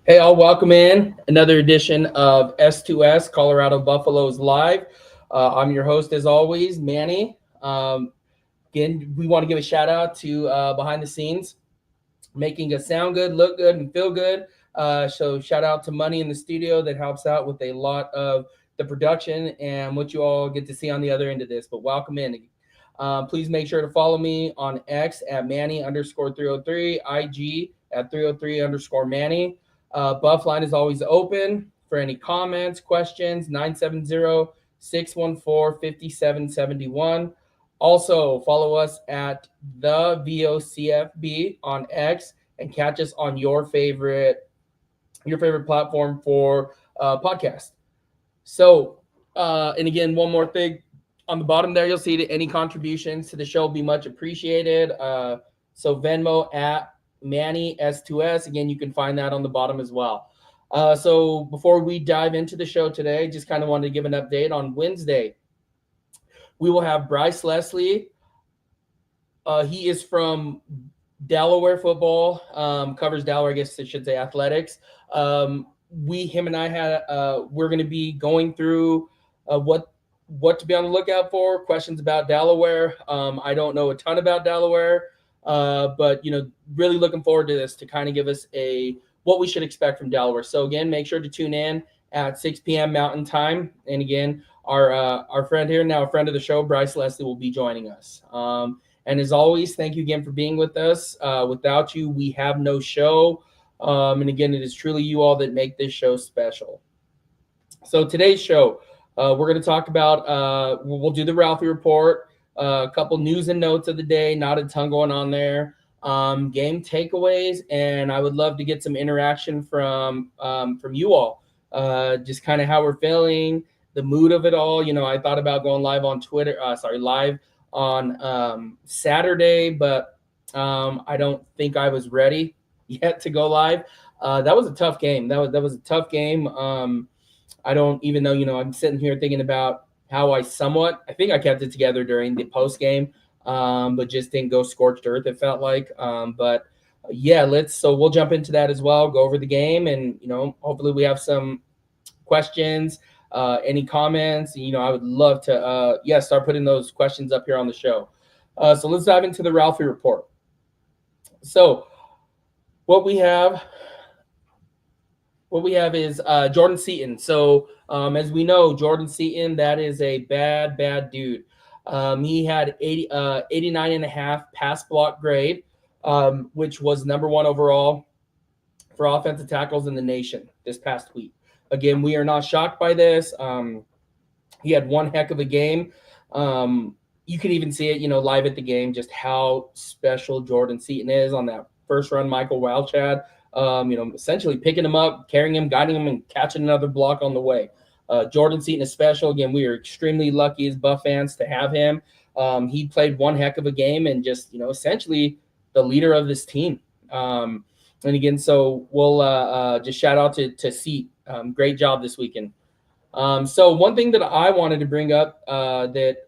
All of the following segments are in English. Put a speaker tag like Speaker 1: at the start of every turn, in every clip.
Speaker 1: Hey, all, welcome in another edition of S2S Colorado Buffaloes Live. I'm your host, as always, Manny. Again, we want to give a shout out to behind the scenes, making us sound good, look good, and feel good. So, shout out to Money in the studio that helps out with a lot of the production and what you all get to see on the other end of this. But welcome in. Please make sure to follow me on X at Manny underscore 303, IG at 303 underscore Manny. Buff line is always open for any comments, questions, 970-614-5771. Also, follow us at the VOCFB on X and catch us on your favorite platform for podcast. So, and again, one more thing on the bottom there, you'll see that any contributions to the show will be much appreciated. So Venmo at Manny S2S. Again, you can find that on the bottom as well. So before we dive into the show today, just kind of wanted to give an update on Wednesday. We will have Bryce Leslie. He is from Delaware football, covers Delaware, I guess I should say athletics. Him and I we're going to be going through what to be on the lookout for, questions about Delaware. I don't know a ton about Delaware, but really looking forward to this to kind of give us what we should expect from Delaware. So again, make sure to tune in at 6 p.m. Mountain Time. And again, our friend here, now a friend of the show, Bryce Leslie, will be joining us. And as always, thank you again for being with us. Without you, we have no show. And again, it is truly you all that make this show special. So today's show, we're going to talk about, we'll do the Ralphie report, a couple news and notes of the day, not a ton going on there, game takeaways, and I would love to get some interaction from you all, just kind of how we're feeling, the mood of it all. I thought about going live on Twitter, live on Saturday, but I don't think I was ready yet to go live. That was a tough game. That was a tough game. I don't even know, I'm sitting here thinking about how I think I kept it together during the post game, but just didn't go scorched earth, it felt like. But yeah, so we'll jump into that as well, go over the game, and, hopefully we have some questions, any comments. I would love to, start putting those questions up here on the show. So let's dive into the Ralphie report. So what we have is Jordan Seaton. So as we know, Jordan Seaton, that is a bad dude. He had 89 and a half pass block grade, which was number one overall for offensive tackles in the nation this past week. Again, we are not shocked by this. He had one heck of a game. You can even see it, live at the game, just how special Jordan Seaton is on that first run. Michael Wildchad, essentially picking him up, carrying him, guiding him, and catching another block on the way. Jordan Seaton is special. Again, we are extremely lucky as Buff fans to have him. He played one heck of a game and just, essentially the leader of this team. And again, so we'll just shout out to Seat. Great job this weekend. So one thing that I wanted to bring up that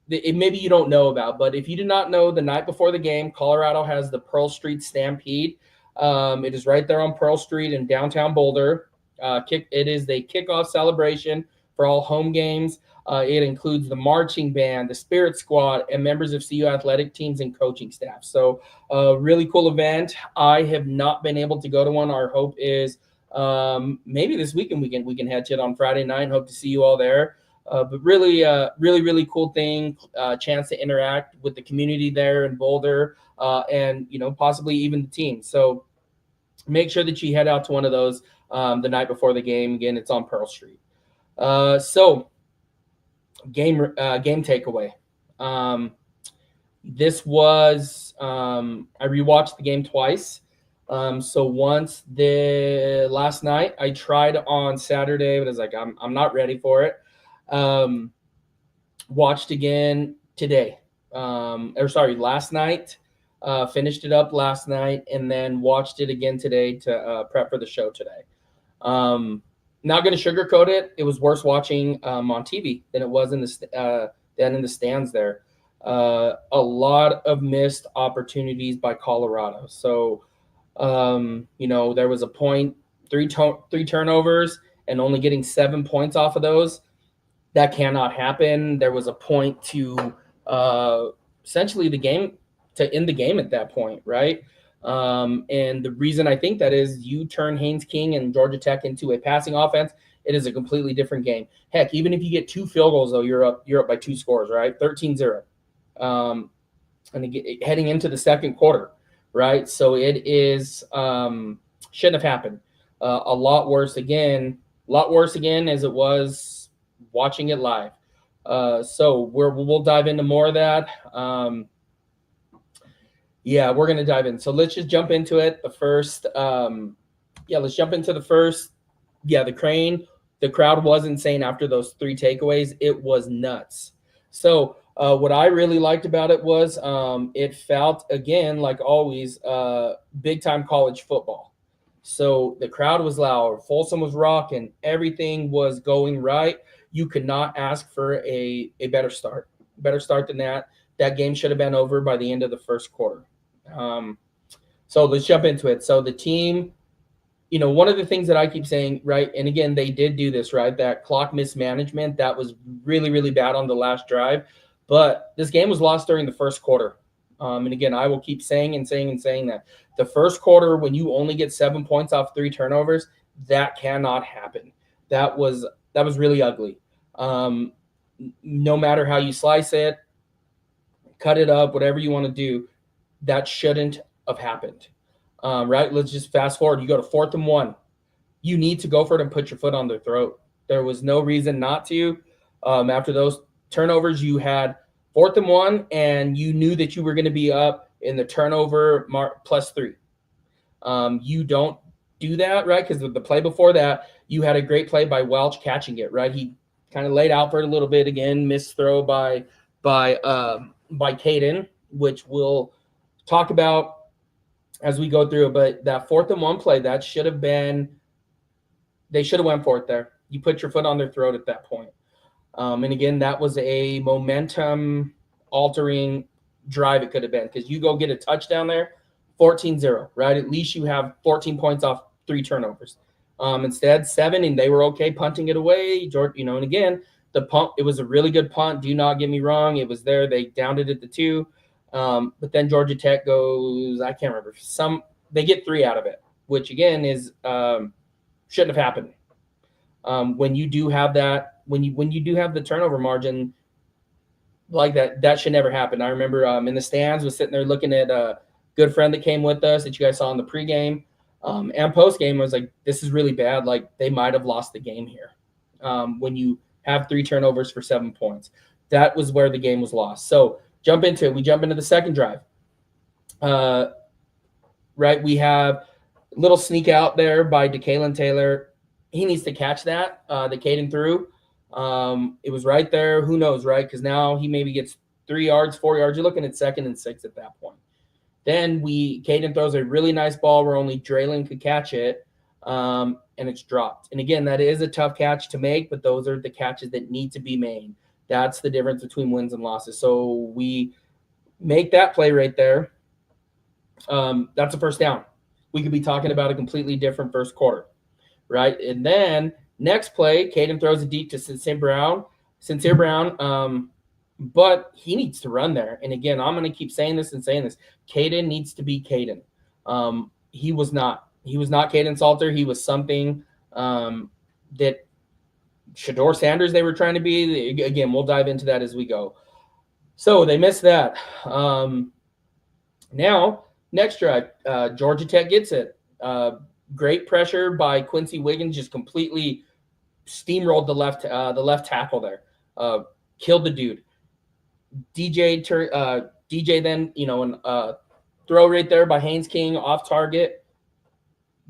Speaker 1: maybe you don't know about, but if you did not know, the night before the game, Colorado has the Pearl Street Stampede. It is right there on Pearl Street in downtown Boulder. It is the kickoff celebration for all home games. It includes the marching band, the spirit squad, and members of CU athletic teams and coaching staff. So really cool event. I have not been able to go to one. Our hope is maybe this weekend we can head to it on Friday night. Hope to see you all there. But really cool thing, chance to interact with the community there in Boulder, and possibly even the team. So make sure that you head out to one of those the night before the game. Again, it's on Pearl Street. So game takeaway. This was I rewatched the game twice. So once last night, I tried on Saturday, but I was like, I'm not ready for it. Watched again today, last night, finished it up last night, and then watched it again today to prep for the show today. Not going to sugarcoat it. It was worse watching on TV than it was in the stands there. A lot of missed opportunities by Colorado. So There was a point, three turnovers, and only getting 7 points off of those. That cannot happen. There was a point to essentially the game to end the game at that point, right? And the reason I think that is you turn Haynes King and Georgia Tech into a passing offense. It is a completely different game. Heck, even if you get 2 field goals, though, you're up by 2 scores, right? 13-0. And heading into the second quarter, right? So it is shouldn't have happened. A lot worse again as it was watching it live. So we'll dive into more of that. We're gonna dive in. So let's just jump into it. Let's jump into the first. Yeah, the crane. The crowd was insane after those 3 takeaways. It was nuts. So what I really liked about it was it felt, again, like always, big time college football. So the crowd was loud. Folsom was rocking. Everything was going right. You could not ask for a better start. Better start than that. That game should have been over by the end of the first quarter. So let's jump into it. So the team, one of the things that I keep saying, right, and again, they did do this, right, that clock mismanagement, that was really, really bad on the last drive. But this game was lost during the first quarter. And again, I will keep saying that. The first quarter, when you only get 7 points off 3 turnovers, that cannot happen. That was really ugly. No matter how you slice it, cut it up, whatever you want to do, that shouldn't have happened. Right? Let's just fast forward. You go to 4th and 1. You need to go for it and put your foot on their throat. There was no reason not to. After those turnovers, you had 4th and 1, and you knew that you were going to be up in the turnover mark +3. You don't do that, right? Because the play before that, you had a great play by Welch catching it, right? He kind of laid out for it a little bit again, missed throw by Caden, which we'll talk about as we go through it. But that 4th and 1 play, that should have been, they should have went for it there. You put your foot on their throat at that point. And again, that was a momentum altering drive it could have been, because you go get a touchdown there, 14-0, right? At least you have 14 points off 3 turnovers. Instead, 7, and they were okay punting it away. And again, the punt, it was a really good punt. Do not get me wrong. It was there. They downed it at the 2. But then Georgia Tech goes, I can't remember. They get 3 out of it, which again is shouldn't have happened. When you do have that, when you do have the turnover margin like that should never happen. I remember in the stands, was sitting there looking at a good friend that came with us that you guys saw in the pregame and postgame. I was like, this is really bad. Like, they might have lost the game here. When you have 3 turnovers for 7 points, that was where the game was lost. So jump into it. We jump into the second drive. Right, we have a little sneak out there by DeKalen Taylor. He needs to catch that. The Caden threw. It was right there. Who knows, right? Because now he maybe gets 3 yards, 4 yards. You're looking at 2nd and 6 at that point. Then Caden throws a really nice ball where only Draylon could catch it, and it's dropped. And again, that is a tough catch to make, but those are the catches that need to be made. That's the difference between wins and losses. So we make that play right there. That's a first down. We could be talking about a completely different first quarter, right? And then next play, Caden throws it deep to Sincere Brown, but he needs to run there. And again, I'm going to keep saying this. Caden needs to be Caden. He was not Caden Salter. He was something that Shador Sanders they were trying to be. Again, we'll dive into that as we go. So they missed that. Now, next drive, Georgia Tech gets it. Great pressure by Quincy Wiggins, just completely steamrolled the left tackle there. Killed the dude. DJ then, and throw right there by Haynes King off target.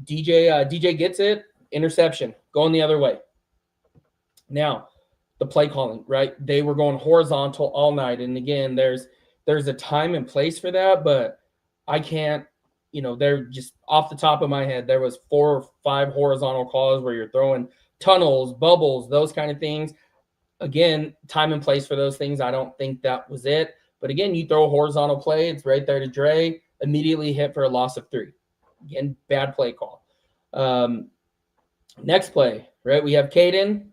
Speaker 1: DJ gets it, interception, going the other way. Now, the play calling, right? They were going horizontal all night, and again, there's a time and place for that, but I can't, they're just off the top of my head. There was 4 or 5 horizontal calls where you're throwing tunnels, bubbles, those kind of things. Again, time and place for those things. I don't think that was it. But again, you throw a horizontal play, it's right there to Dre, immediately hit for a loss of 3. Again, bad play call. Next play, right? We have Caden.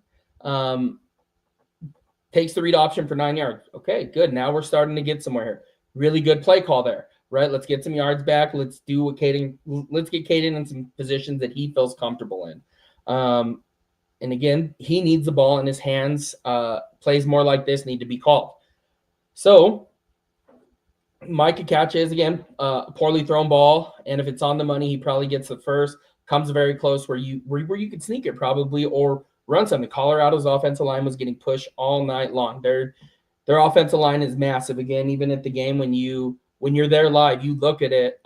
Speaker 1: Takes the read option for 9 yards. Okay, good. Now we're starting to get somewhere here. Really good play call there, right? Let's get some yards back. Let's do what Caden. Let's get Caden in some positions that he feels comfortable in. And again, he needs the ball in his hands. Plays more like this need to be called. So Micah catches again, poorly thrown ball, and if it's on the money, he probably gets the first. Comes very close where you could sneak it probably or run something. Colorado's offensive line was getting pushed all night long. Their offensive line is massive. Again, even at the game when you're there live, you look at it.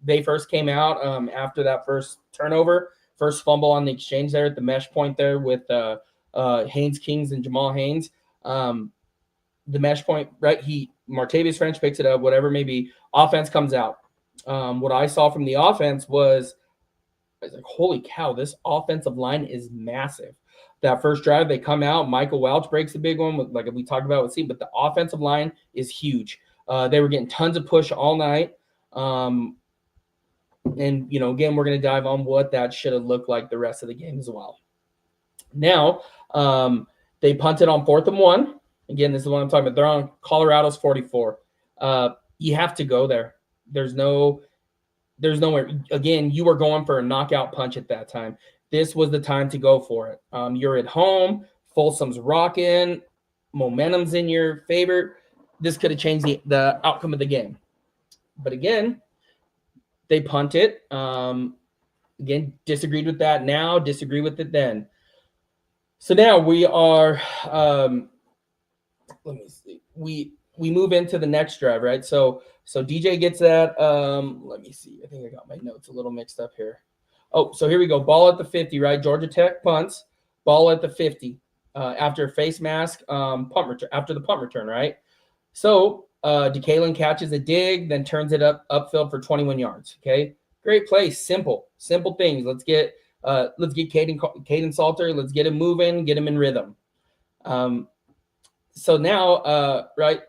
Speaker 1: They first came out after that first turnover, first fumble on the exchange there at the mesh point there with Haynes Kings and Jamal Haynes. The mesh point, right? Martavius French picks it up, whatever may be. Offense comes out. What I saw from the offense was, I was like, holy cow, this offensive line is massive. That first drive, they come out. Michael Welch breaks the big one, like we talked about with C, but the offensive line is huge. They were getting tons of push all night. And, again, we're going to dive on what that should have looked like the rest of the game as well. Now, they punted on 4th and 1. Again, this is what I'm talking about. They're on Colorado's 44. You have to go there. There's nowhere. Again, you were going for a knockout punch at that time. This was the time to go for it. You're at home. Folsom's rocking. Momentum's in your favor. This could have changed the outcome of the game. But again, they punt it. Again, disagreed with that now, disagree with it then. So now we are let me see. We move into the next drive, right? So DJ gets that. Let me see. I think I got my notes a little mixed up here. Oh, so here we go. Ball at the 50, right? Georgia Tech punts. Ball at the 50 after face mask punt return, after the punt return, right? So DeKalen catches a dig, then turns it upfield for 21 yards. Okay, great play. Simple things. Let's get Caden Salter. Let's get him moving. Get him in rhythm. So now, right,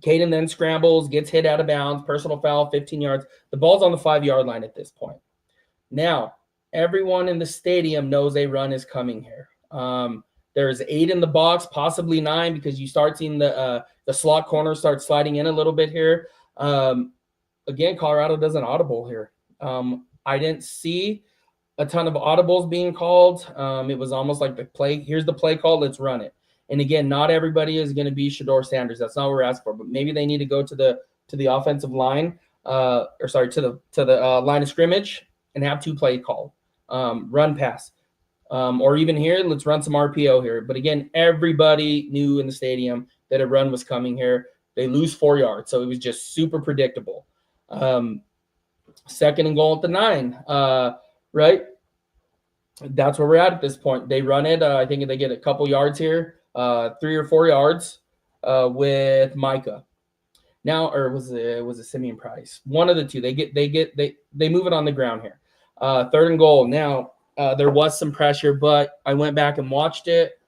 Speaker 1: Caden then scrambles, gets hit out of bounds, personal foul, 15 yards. The ball's on the 5-yard line at this point. Now, everyone in the stadium knows a run is coming here. There's 8 in the box, possibly 9, because you start seeing the slot corner start sliding in a little bit here. Again, Colorado does an audible here. I didn't see a ton of audibles being called. It was almost like here's the play call, let's run it. And again, not everybody is going to be Shedeur Sanders. That's not what we're asking for. But maybe they need to go to the offensive line, to the line of scrimmage and have 2 play called, run pass, or even here, let's run some RPO here. But again, everybody knew in the stadium that a run was coming here. They lose 4 yards, so it was just super predictable. 2nd and goal at the 9, right? That's where we're at this point. They run it. I think they get a couple yards here. 3 or 4 yards with Micah. Now, or was it Simeon Price? One of the two. They move it on the ground here. 3rd and goal. Now there was some pressure, but I went back and watched it.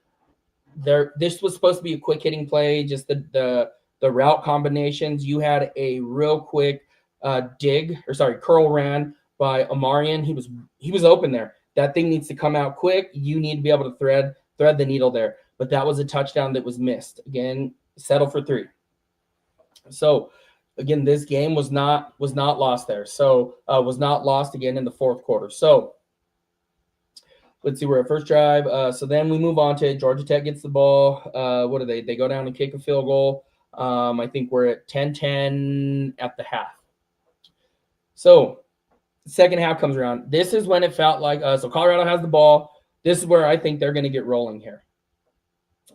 Speaker 1: This was supposed to be a quick hitting play. Just the route combinations. You had a real quick curl ran by Amarian. He was open there. That thing needs to come out quick. You need to be able to thread the needle there. But that was a touchdown that was missed. Again, settle for 3. So, again, this game was not lost there. So, was not lost again in the 4th quarter. So, let's see, we're at first drive. So then we move on to Georgia Tech gets the ball. What do they? They go down and kick a field goal. I think we're at 10-10 at the half. So, second half comes around. This is when it felt like so Colorado has the ball. This is where I think they're going to get rolling here.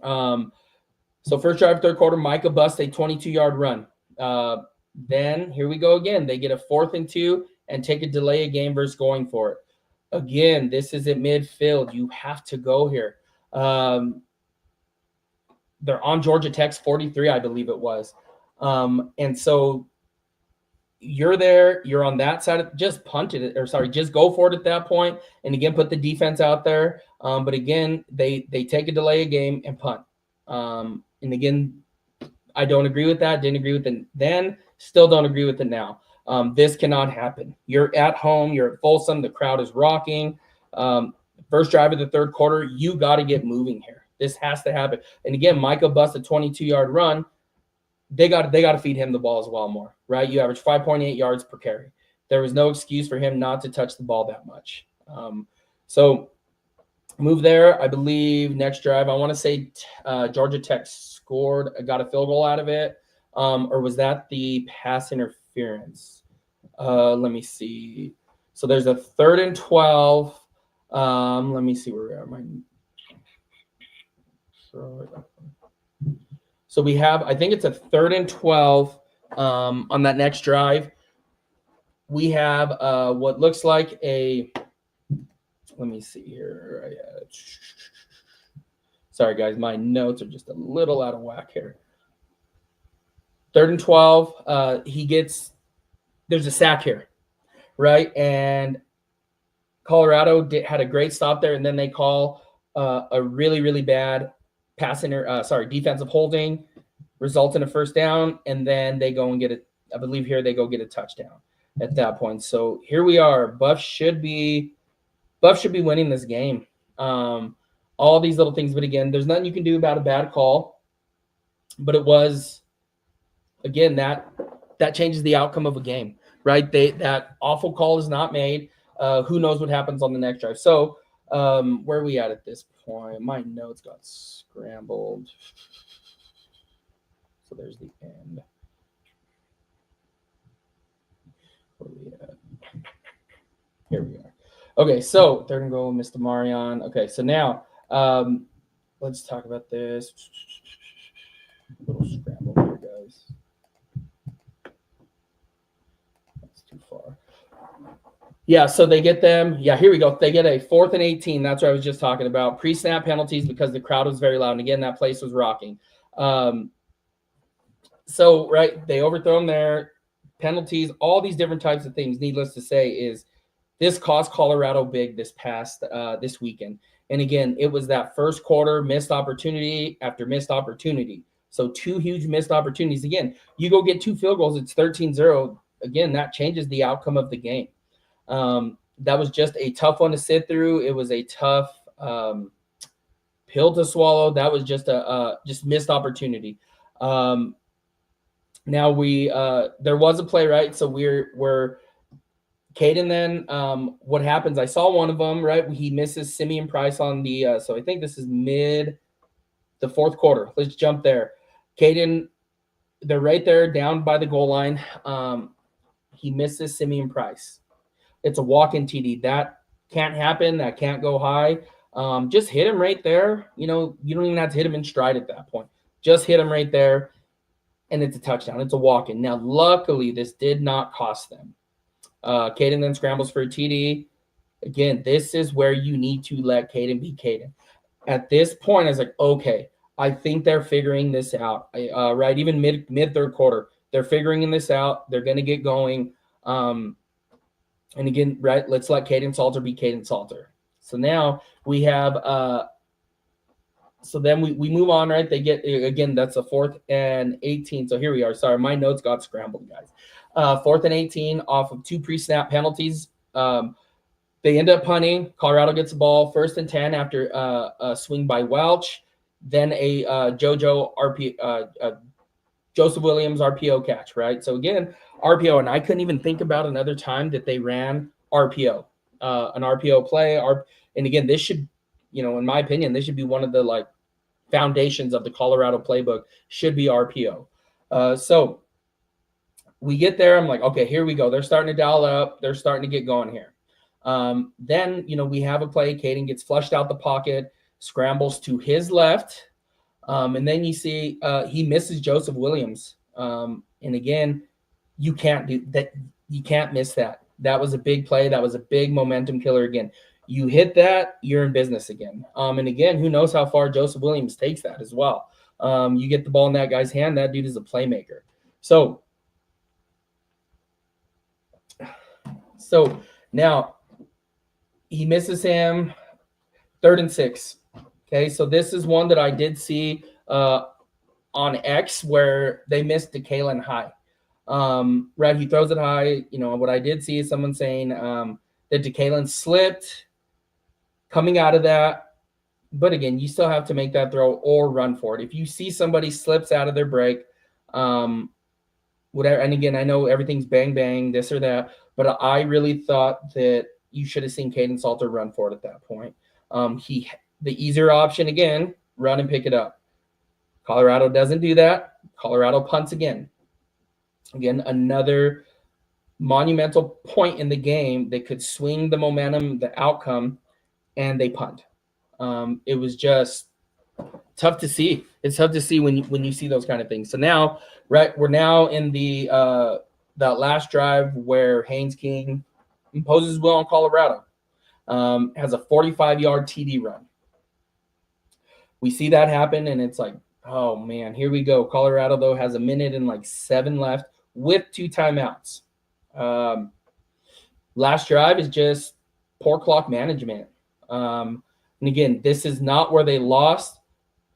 Speaker 1: So first drive, 3rd quarter, Micah busts a 22-yard run. Then here we go again. They get a 4th and 2 and take a delay of game versus going for it. Again, this is at midfield. You have to go here. They're on Georgia Tech's 43, I believe it was. And so you're there, you're on that side, just punt it, just go for it at that point. And again, put the defense out there. But again, they take a delay of game and punt. And again, I don't agree with that. Didn't agree with it then. Still don't agree with it now. This cannot happen. You're at home. You're at Folsom. The crowd is rocking. First drive of the third quarter, you got to get moving here. This has to happen. And again, Micah busts a 22-yard run. They got to feed him the ball as well more, right? You average 5.8 yards per carry. There was no excuse for him not to touch the ball that much. So move there. I believe next drive, I want to say Georgia Tech scored, got a field goal out of it. Or was that the pass interference? Let me see. So there's a 3rd and 12. Let me see where we are. So we have, I think it's a 3rd and 12 on that next drive. We have what looks like a, let me see here. Sorry, guys, my notes are just a little out of whack here. 3rd and 12, there's a sack here, right? And Colorado had a great stop there, and then they call a really, really bad defensive holding, results in a first down, and then they go and get it. I believe here they go get a touchdown at that point. So here we are. Buff should be winning this game. All these little things, but again, there's nothing you can do about a bad call. But it was, again, that changes the outcome of a game, right? That awful call is not made. Who knows what happens on the next drive? So where are we at this point? My notes got scrambled. So there's the end. Where are we at? Here we are. Okay, so 3rd and goal, Mr. Marion. Okay, so now let's talk about this. A little scramble here, guys. That's too far. Yeah, so they get them. Yeah, here we go. They get a 4th and 18. That's what I was just talking about. Pre-snap penalties because the crowd was very loud. And again, that place was rocking. So, right, they overthrow them there. Penalties, all these different types of things. Needless to say, is this cost Colorado big this weekend. And again, it was that first quarter missed opportunity after missed opportunity. So 2 huge missed opportunities. Again, you go get 2 field goals, it's 13-0. Again, that changes the outcome of the game. That was just a tough one to sit through. It was a tough pill to swallow. That was just just missed opportunity. Now there was a play, right? So we're Caden then, what happens? I saw one of them, right? He misses Simeon Price on the, so I think this is mid the 4th quarter. Let's jump there. Caden, they're right there down by the goal line. He misses Simeon Price. It's a walk-in TD. That can't happen. That can't go high. Just hit him right there. You don't even have to hit him in stride at that point. Just hit him right there, and it's a touchdown. It's a walk-in. Now, luckily, this did not cost them. Caden then scrambles for a TD. Again, this is where you need to let Caden be Caden. At this point, I was like, okay, I think they're figuring this out. Right, even mid 3rd quarter, they're figuring this out. They're going to get going. And again, right, let's let Caden Salter be Caden Salter. So now we have so then we move on, right? They get, again, that's a 4th and 18. So here we are. Sorry, my notes got scrambled, guys. 4th and 18 off of 2 pre-snap penalties. They end up punting. Colorado gets the ball 1st and 10 after a swing by Welch. Then a Joseph Williams RPO catch, right? So again, RPO, and I couldn't even think about another time that they ran RPO, an RPO play. And again, this should, in my opinion, this should be one of the foundations of the Colorado playbook, should be RPO. So we get there. I'm like, okay, here we go. They're starting to dial up. They're starting to get going here. Then, we have a play. Caden gets flushed out the pocket, scrambles to his left. And then you see he misses Joseph Williams. And again, you can't do that. You can't miss that. That was a big play. That was a big momentum killer again. You hit that, you're in business again. And again, who knows how far Joseph Williams takes that as well. You get the ball in that guy's hand, that dude is a playmaker. So now he misses him 3rd and 6. Okay, so this is one that I did see on X where they missed to Kalen High. Right, he throws it high. What I did see is someone saying that DeKalen slipped coming out of that. But again, you still have to make that throw or run for it. If you see somebody slips out of their break, whatever. And again, I know everything's bang, bang, this or that, but I really thought that you should have seen Caden Salter run for it at that point. The easier option, again, run and pick it up. Colorado doesn't do that. Colorado punts again. Again, another monumental point in the game that could swing the momentum, the outcome, and they punt. It was just tough to see. It's tough to see when you see those kind of things. So now, right, we're now in the that last drive where Haynes King imposes will on Colorado. Has a 45-yard TD run. We see that happen, and it's like, oh man, here we go. Colorado though has a minute and like 7 left with 2 timeouts. Last drive is just poor clock management. And again, this is not where they lost,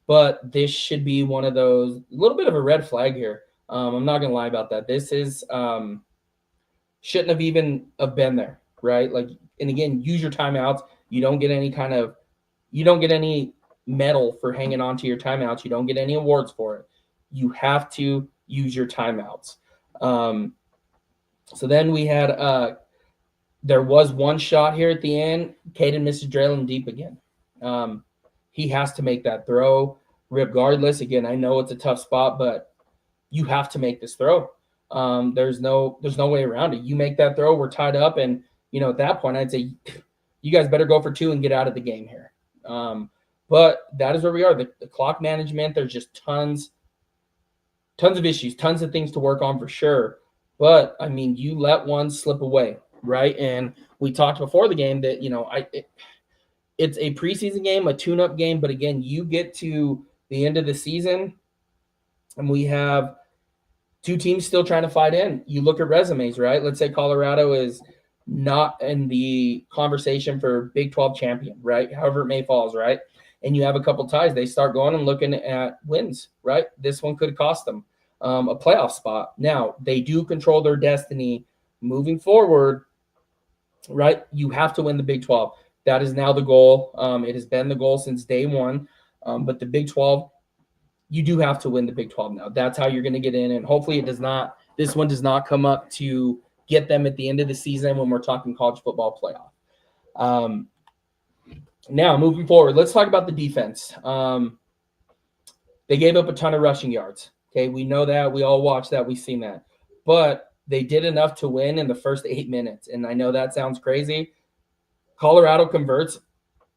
Speaker 1: but this should be one of those, a little bit of a red flag here. I'm not gonna lie about that. This is shouldn't have even have been there, right? Like, and again, use your timeouts. You don't get any medal for hanging on to your timeouts. You don't get any awards for it. You have to use your timeouts. So then we had there was one shot here at the end. Caden misses Draylen deep again. He has to make that throw regardless. Again, I know it's a tough spot, but you have to make this throw. There's no way around it. You make that throw, we're tied up, and at that point, I'd say you guys better go for 2 and get out of the game here. But that is where we are. The clock management, there's just tons of issues, tons of things to work on for sure. But I mean, you let one slip away, right? And we talked before the game that it's a preseason game, a tune-up game. But again, you get to the end of the season, and we have 2 teams still trying to fight in. You look at resumes, right? Let's say Colorado is not in the conversation for Big 12 champion, right? However it may falls, right? And you have a couple ties. They start going and looking at wins, right? This one could cost them a playoff spot. Now, they do control their destiny moving forward, right? You have to win the Big 12. That is now the goal. It has been the goal since day one. But the Big 12, you do have to win the Big 12 now. That's how you're going to get in. And hopefully this one does not come up to get them at the end of the season when we're talking college football playoff. Now, moving forward, let's talk about the defense. They gave up a ton of rushing yards. Okay, we know that. We all watched that. We've seen that. But they did enough to win in the first 8 minutes. And I know that sounds crazy. Colorado converts,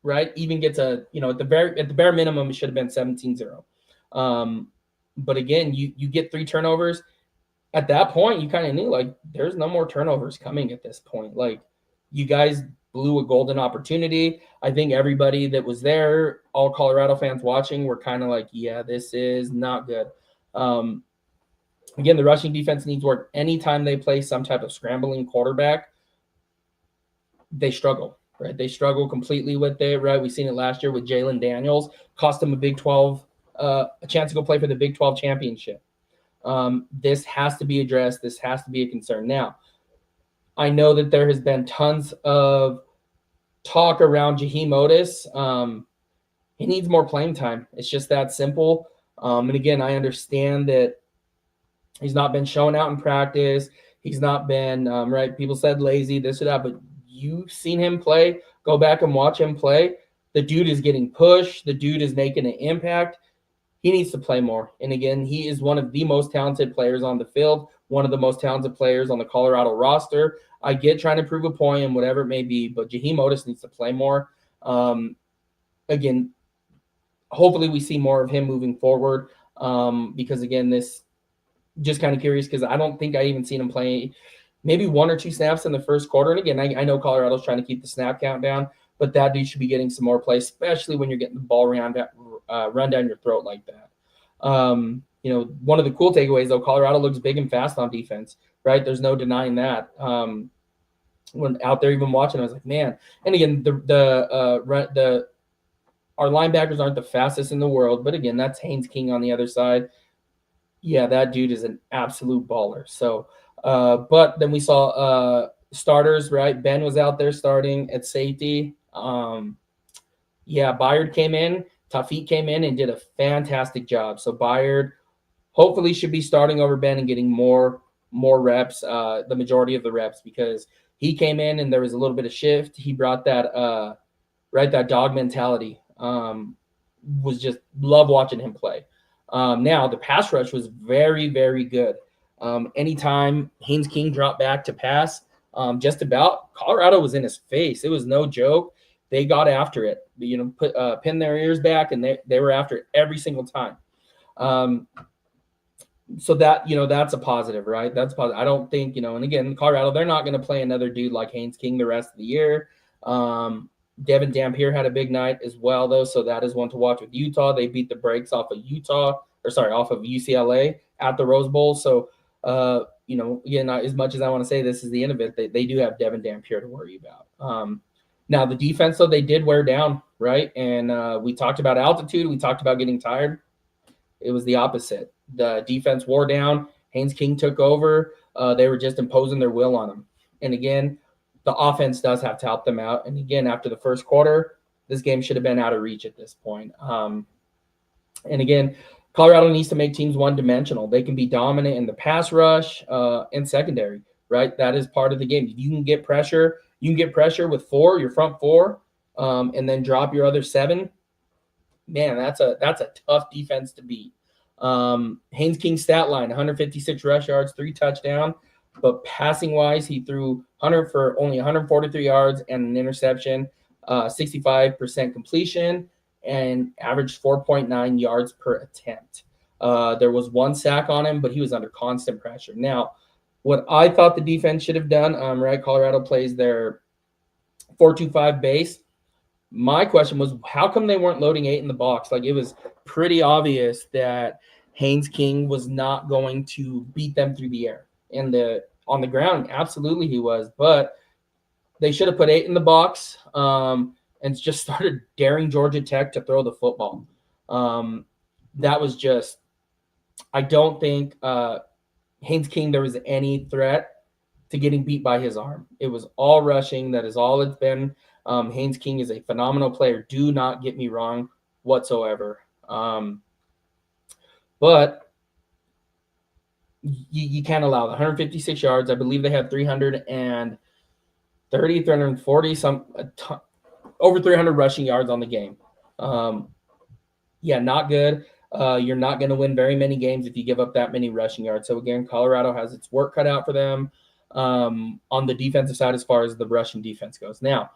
Speaker 1: right? Even gets at the bare minimum, it should have been 17-0. But again, you get 3 turnovers. At that point, you kind of knew, like, there's no more turnovers coming at this point. Like, you guys blew a golden opportunity. I think everybody that was there, all Colorado fans watching, were kind of like, yeah, this is not good. Again, the rushing defense needs work. Anytime they play some type of scrambling quarterback, they struggle, right? They struggle completely with it, right? We've seen it last year with Jalen Daniels. Cost them a Big 12, a chance to go play for the Big 12 championship. This has to be addressed. This has to be a concern. Now, I know that there has been tons of talk around Jaheim Otis. He needs more playing time. It's just that simple. And again, I understand that he's not been shown out in practice. He's not been, right, people said lazy, this or that, but you've seen him play. Go back and watch him play. The dude is getting pushed. The dude is making an impact. He needs to play more. And again, he is one of the most talented players on the field, one of the most talented players on the Colorado roster. I get trying to prove a point and whatever it may be, but Jaheim Otis needs to play more. Again, hopefully we see more of him moving forward because, again, this just kind of curious because I don't think I even seen him play maybe 1 or 2 snaps in the first quarter. And again, I know Colorado's trying to keep the snap count down, but that dude should be getting some more play, especially when you're getting the ball run down your throat like that. One of the cool takeaways, though, Colorado looks big and fast on defense, right? There's no denying that. When out there even watching, I was like, man. And again, our linebackers aren't the fastest in the world, but again, that's Haynes King on the other side. Yeah, that dude is an absolute baller. So, but then we saw starters, right? Ben was out there starting at safety. Yeah, Byard came in, Tafik came in and did a fantastic job. So Byard hopefully should be starting over Ben and getting more reps, the majority of the reps, because he came in and there was a little bit of shift. He brought that right, that dog mentality. Was just love watching him play. Now the pass rush was very, very good. Anytime Haynes King dropped back to pass, just about Colorado was in his face. It was no joke. They got after it. You know, pin their ears back, and they were after it every single time. So that, that's a positive, right? That's positive. I don't think, and again, Colorado, they're not going to play another dude like Haynes King the rest of the year. Devin Dampier had a big night as well, though, so that is one to watch with Utah. They beat the brakes off of off of UCLA at the Rose Bowl. So, again, as much as I want to say this is the end of it, they do have Devin Dampier to worry about. Now, the defense, though, they did wear down, right? And we talked about altitude. We talked about getting tired. It was the opposite. The defense wore down. Haynes King took over. They were just imposing their will on them. And again, the offense does have to help them out. And again, after the first quarter, this game should have been out of reach at this point. And again, Colorado needs to make teams one-dimensional. They can be dominant in the pass rush and secondary, right? That is part of the game. You can get pressure. You can get pressure with your front four, and then drop your other seven. Man, that's a tough defense to beat. Haynes King's stat line: 156 rush yards, 3 touchdowns. But passing wise, he threw 100 for only 143 yards and an interception, 65% completion, and averaged 4.9 yards per attempt. There was 1 sack on him, but he was under constant pressure. Now, what I thought the defense should have done, right? Colorado plays their 4-2-5 base. My question was, how come they weren't loading 8 in the box? Like, it was pretty obvious that Haynes King was not going to beat them through the air. And on the ground, absolutely he was. But they should have put 8 in the box and just started daring Georgia Tech to throw the football. That was just – I don't think Haynes King, there was any threat to getting beat by his arm. It was all rushing. That is all it's been. Haynes King is a phenomenal player. Do not get me wrong whatsoever. But you can't allow the 156 yards. I believe they had 330, 340, over 300 rushing yards on the game. Yeah, not good. You're not going to win very many games if you give up that many rushing yards. So, again, Colorado has its work cut out for them on the defensive side as far as the rushing defense goes. Now,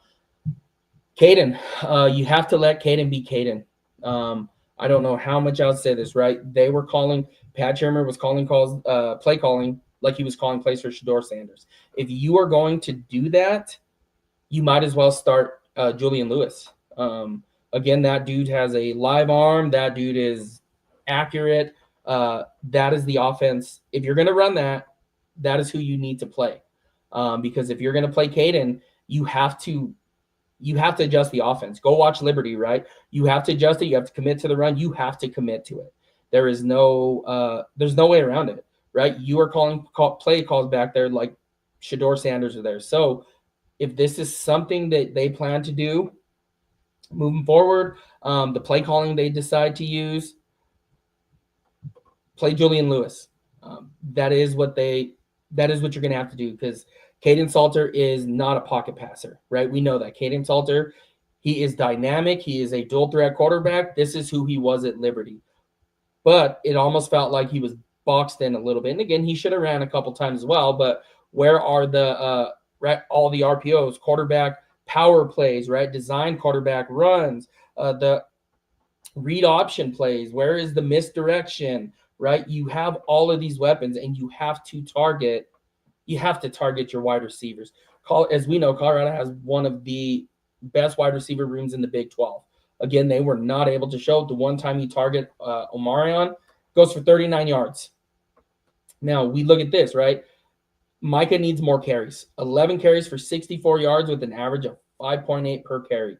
Speaker 1: Caden, you have to let Caden be Caden. I don't know how much I'll say this, right? They were calling – Pat Shermer was calling play calling like he was calling plays for Shedeur Sanders. If you are going to do that, you might as well start Julian Lewis. Again, that dude has a live arm. That dude is accurate. That is the offense. If you're going to run that, that is who you need to play. Because if you're going to play Caden, you have to adjust the offense. Go watch Liberty, right? You have to adjust it. You have to commit to the run. You have to commit to it. There's no way around it, right? You are calling play calls back there like Shedeur Sanders are there. So if this is something that they plan to do moving forward, the play calling they decide to use, play Julian Lewis. That is what you're going to have to do, because Caden Salter is not a pocket passer, right? We know that. Caden Salter, he is dynamic. He is a dual threat quarterback. This is who he was at Liberty. But it almost felt like he was boxed in a little bit. And again, he should have ran a couple times as well. But where are the all the RPOs, quarterback power plays, right? Design quarterback runs, the read option plays. Where is the misdirection, right? You have all of these weapons, and you have to target your wide receivers. As we know, Colorado has one of the best wide receiver rooms in the Big 12. Again, they were not able to show it. The one time you target Omarion, goes for 39 yards. Now, we look at this, right? Micah needs more carries. 11 carries for 64 yards with an average of 5.8 per carry.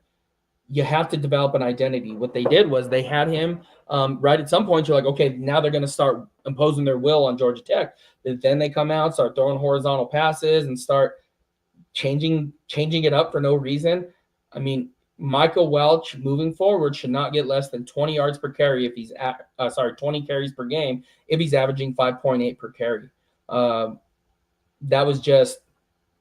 Speaker 1: you have to develop an identity. What they did was they had him right at some point. You're like, okay, now they're going to start imposing their will on Georgia Tech. But then they come out, start throwing horizontal passes, and start changing it up for no reason. I mean, Michael Welch moving forward should not get less than 20 yards per carry if he's 20 carries per game if he's averaging 5.8 per carry. That was just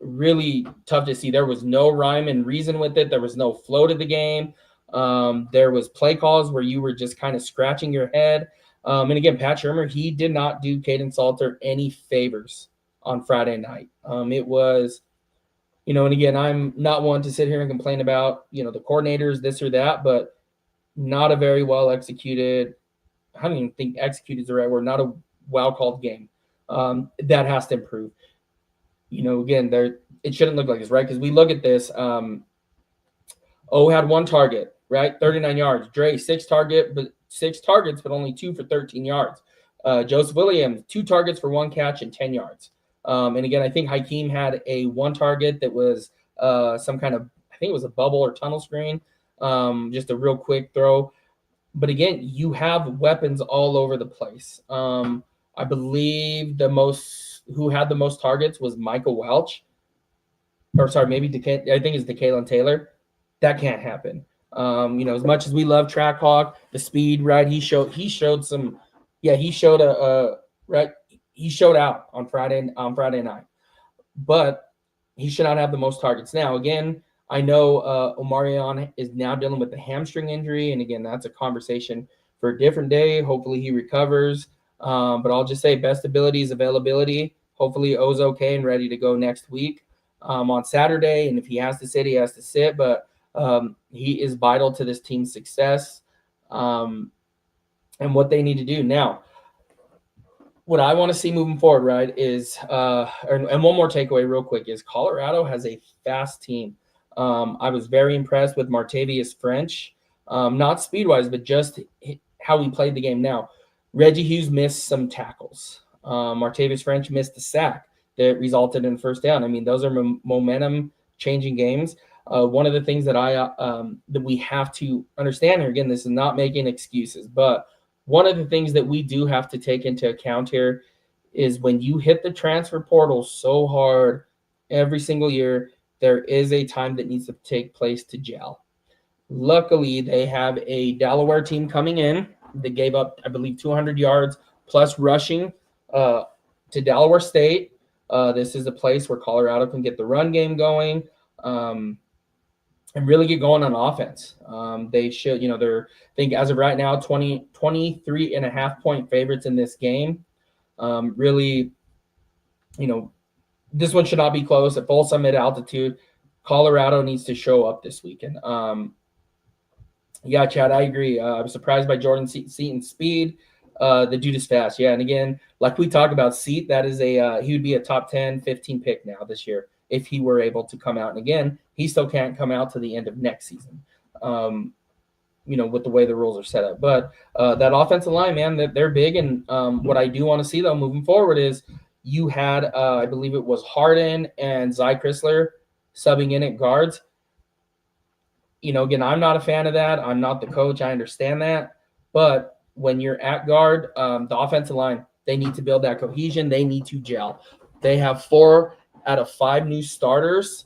Speaker 1: really tough to see. There was no rhyme and reason with it. There was no flow to the game. There was play calls where you were just kind of scratching your head. And again, Pat Shurmur, he did not do Caden Salter any favors on Friday night. It was, and again, I'm not one to sit here and complain about, the coordinators, this or that, but not a very well executed. I don't even think executed is the right word. Not a well called game. That has to improve. Again, it shouldn't look like this, right? Because we look at this. O had one target, right? 39 yards. Dre, six targets, but only 2 for 13 yards. Joseph Williams, 2 targets for 1 catch and 10 yards. And again, I think Hakeem had a 1 target that was some kind of, I think it was a bubble or tunnel screen, just a real quick throw. But again, you have weapons all over the place. I believe who had the most targets was Michael Welch. Or sorry, maybe I think it's DeKalon Taylor. That can't happen. As much as we love Trackhawk, the speed, right? He showed some. Yeah, he showed right. He showed out on Friday night, but he should not have the most targets. Now, again, I know Omarion is now dealing with the hamstring injury, and again, that's a conversation for a different day. Hopefully, he recovers. But I'll just say best ability is availability. Hopefully, O's okay and ready to go next week on Saturday. And if he has to sit, he has to sit. But he is vital to this team's success and what they need to do. Now, what I want to see moving forward, right, is and one more takeaway real quick is Colorado has a fast team. I was very impressed with Martavius French, not speed-wise, but just how he played the game. Now, Reggie Hughes missed some tackles. Martavius French missed a sack that resulted in first down. I mean, those are momentum-changing games. One of the things that that we have to understand here, again, this is not making excuses, but one of the things that we do have to take into account here is when you hit the transfer portal so hard every single year, there is a time that needs to take place to gel. Luckily, they have a Delaware team coming in. They gave up, I believe, 200 yards plus rushing to Delaware State. This is a place where Colorado can get the run game going and really get going on offense. They should, they're, I think as of right now, 23.5-point favorites in this game. Really, this one should not be close at full summit altitude. Colorado needs to show up this weekend. Yeah, Chad, I agree. I'm surprised by Jordan Seaton's speed. The dude is fast. Yeah, and again, like we talk about Seat, that is he would be a top 10, 15 pick now this year if he were able to come out. And again, he still can't come out to the end of next season, with the way the rules are set up. But that offensive line, man, they're big. And what I do want to see, though, moving forward is you had, I believe it was Harden and Zy Chrysler subbing in at guards. Again, I'm not a fan of that. I'm not the coach. I understand that. But when you're at guard, the offensive line, they need to build that cohesion. They need to gel. They have 4 out of 5 new starters.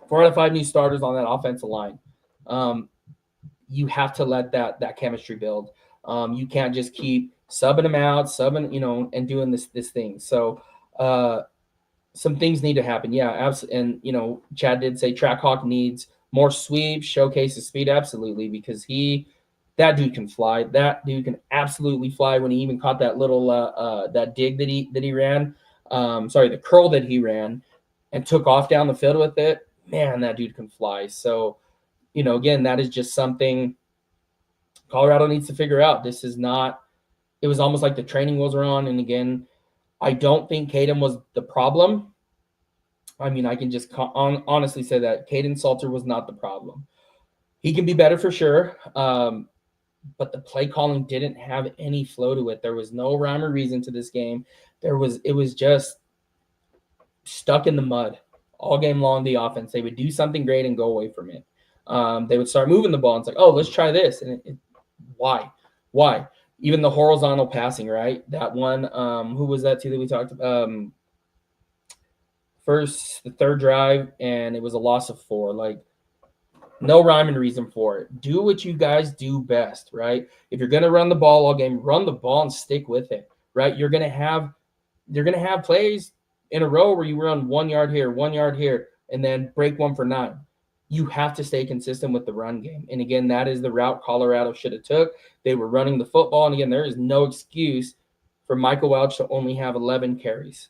Speaker 1: 4 out of 5 new starters on that offensive line. You have to let that chemistry build. You can't just keep subbing them out, and doing this thing. So some things need to happen. Yeah, absolutely. And, Chad did say Trackhawk needs more sweeps, showcases speed, absolutely, because that dude can fly. That dude can absolutely fly. When he even caught that little that dig that he ran, the curl that he ran, and took off down the field with it. Man, that dude can fly. So, again, that is just something Colorado needs to figure out. This is not. It was almost like the training wheels were on. And again, I don't think Caden was the problem. I mean, I can just honestly say that Caden Salter was not the problem. He can be better for sure, but the play calling didn't have any flow to it. There was no rhyme or reason to this game. It was just stuck in the mud all game long. The offense, they would do something great and go away from it. they would start moving the ball. And it's like, oh, let's try this. And why? Even the horizontal passing, right? That one, who was that too that we talked about? The third drive, and it was a loss of 4. Like, no rhyme and reason for it. Do what you guys do best, right? If you're gonna run the ball all game, run the ball and stick with it, right? You're gonna have plays in a row where you run 1 yard here, 1 yard here, and then break one for 9. You have to stay consistent with the run game. And again, that is the route Colorado should have took. They were running the football, and again, there is no excuse for Michael Welch to only have 11 carries,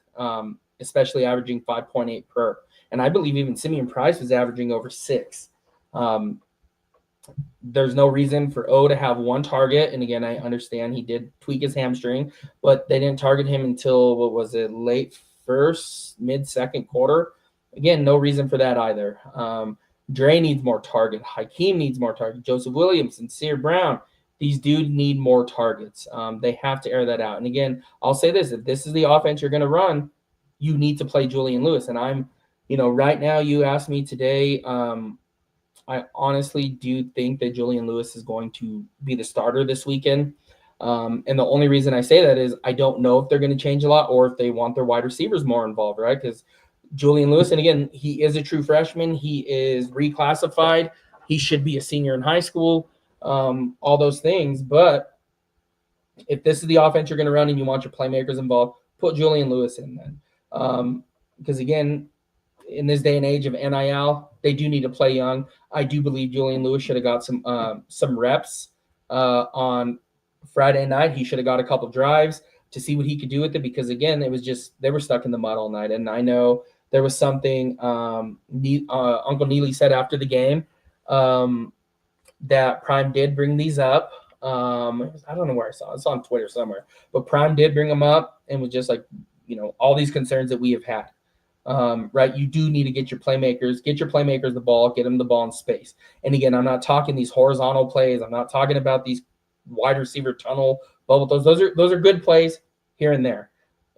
Speaker 1: especially averaging 5.8 per. And I believe even Simeon Price was averaging over 6. There's no reason for O to have 1 target. And again, I understand he did tweak his hamstring, but they didn't target him until, what was it, late first, mid-second quarter. Again, no reason for that either. Dre needs more target. Hakeem needs more target. Joseph Williams, Sincere Brown, these dudes need more targets. They have to air that out. And again, I'll say this, if this is the offense you're going to run, you need to play Julian Lewis. And I'm, right now you asked me today, I honestly do think that Julian Lewis is going to be the starter this weekend. And the only reason I say that is I don't know if they're going to change a lot or if they want their wide receivers more involved, right? Because Julian Lewis, and again, he is a true freshman. He is reclassified. He should be a senior in high school, all those things. But if this is the offense you're going to run and you want your playmakers involved, put Julian Lewis in then. Because, again, in this day and age of NIL, they do need to play young. I do believe Julian Lewis should have got some reps on Friday night. He should have got a couple drives to see what he could do with it because, again, it was just they were stuck in the mud all night. And I know there was something Uncle Neely said after the game that Prime did bring these up. I don't know where I saw it. It's on Twitter somewhere. But Prime did bring them up and was just like, all these concerns that we have had. Right, you do need to get your playmakers the ball, get them the ball in space. And again, I'm not talking these horizontal plays. I'm not talking about these wide receiver tunnel bubble. Those are good plays here and there.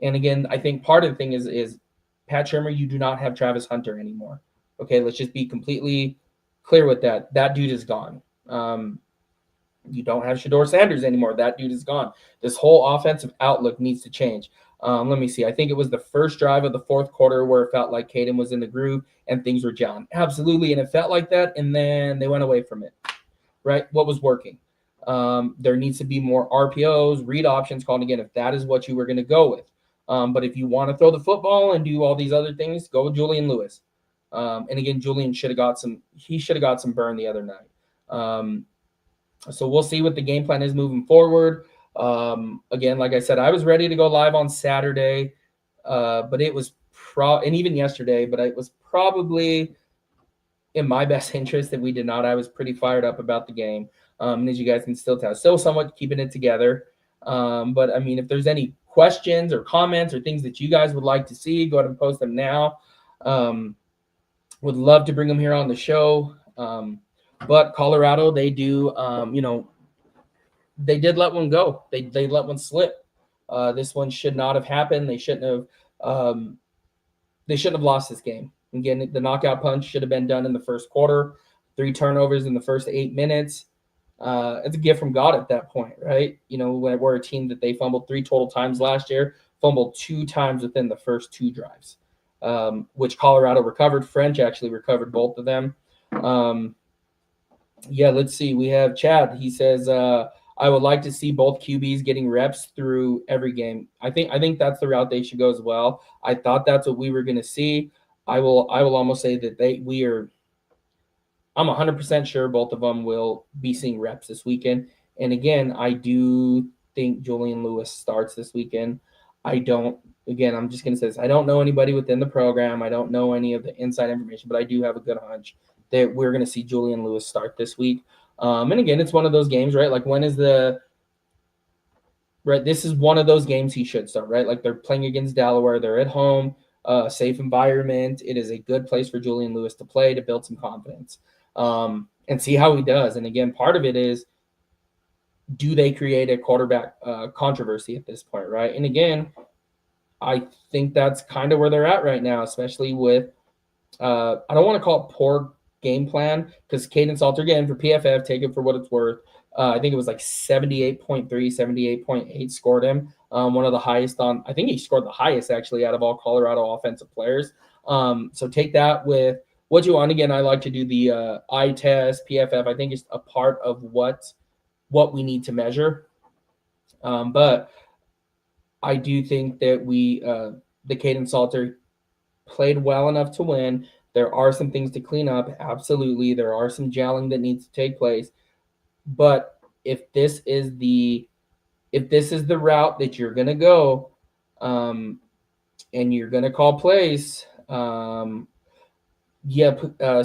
Speaker 1: And again, I think part of the thing is Pat Shurmur, you do not have Travis Hunter anymore. Okay, let's just be completely clear with that. That dude is gone. You don't have Shedeur Sanders anymore. That dude is gone. This whole offensive outlook needs to change. Let me see. I think it was the first drive of the fourth quarter where it felt like Caden was in the groove and things were gelling. Absolutely, and it felt like that, and then they went away from it. Right? What was working? There needs to be more RPOs, read options called again if that is what you were going to go with. But if you want to throw the football and do all these other things, go with Julian Lewis. And again, Julian should have got some burn the other night. So we'll see what the game plan is moving forward. Again, like I said, I was ready to go live on Saturday, but it was and even yesterday, but it was probably in my best interest that we did not. I was pretty fired up about the game. And as you guys can still tell, still somewhat keeping it together. But I mean, if there's any questions or comments or things that you guys would like to see, go ahead and post them now. Would love to bring them here on the show. But Colorado, they do, they did let one go. They let one slip. This one should not have happened. They shouldn't have lost this game. Again, the knockout punch should have been done in the first quarter. 3 turnovers in the first 8 minutes. It's a gift from God at that point, right? We're a team that they fumbled 3 total times last year, fumbled 2 times within the first 2 drives, which Colorado recovered. French actually recovered both of them. Let's see. We have Chad. He says, I would like to see both QBs getting reps through every game. I think that's the route they should go as well. I thought that's what we were going to see. I will almost say that I'm 100% sure both of them will be seeing reps this weekend. And again, I do think Julian Lewis starts this weekend. I'm just going to say this. I don't know anybody within the program. I don't know any of the inside information, but I do have a good hunch that we're going to see Julian Lewis start this week. And again, it's one of those games, right? Like this is one of those games he should start, right? Like they're playing against Delaware. They're at home, safe environment. It is a good place for Julian Lewis to play, to build some confidence, and see how he does. And again, part of it is, do they create a quarterback controversy at this point, right? And again, I think that's kind of where they're at right now, especially with, I don't want to call it poor game plan, because Caden Salter, again, for PFF, take it for what it's worth. I think it was like 78.3, 78.8 scored him. One of the highest I think he scored the highest actually out of all Colorado offensive players. So take that with what you want. Again, I like to do the eye test, PFF. I think it's a part of what we need to measure. But I do think that the Caden Salter played well enough to win. There are some things to clean up. Absolutely. There are some gelling that needs to take place. But if this is the route that you're going to go, and you're going to call plays,